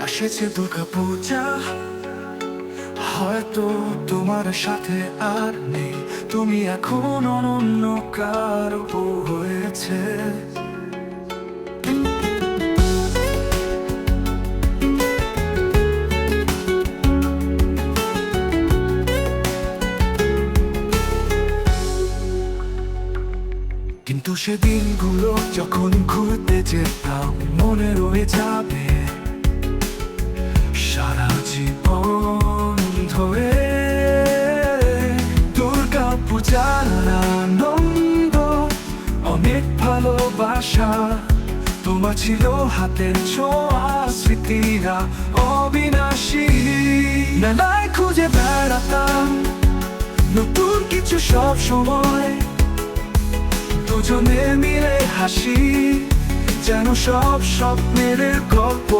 এসেছে দুর্গা পূজা, হয়তো তোমার সাথে আর নেই, তুমি এখন অনন্য কারো হয়েছে। কিন্তু সেদিনগুলো যখন ঘুরতে যেতাম মনে রয়ে যাবে সারা জীবন ধরে। দুর্গা পূজার আনন্দ, অনেক ভালোবাসা, তোমার ছিল হাতের ছোঁয়া, স্মৃতিরা অবিনাশী। মেলায় খুঁজে বেড়াতাম নতুন কিছু সব সময়, দুজনে মিলে হাসি, যেন সব স্বপ্নের গল্প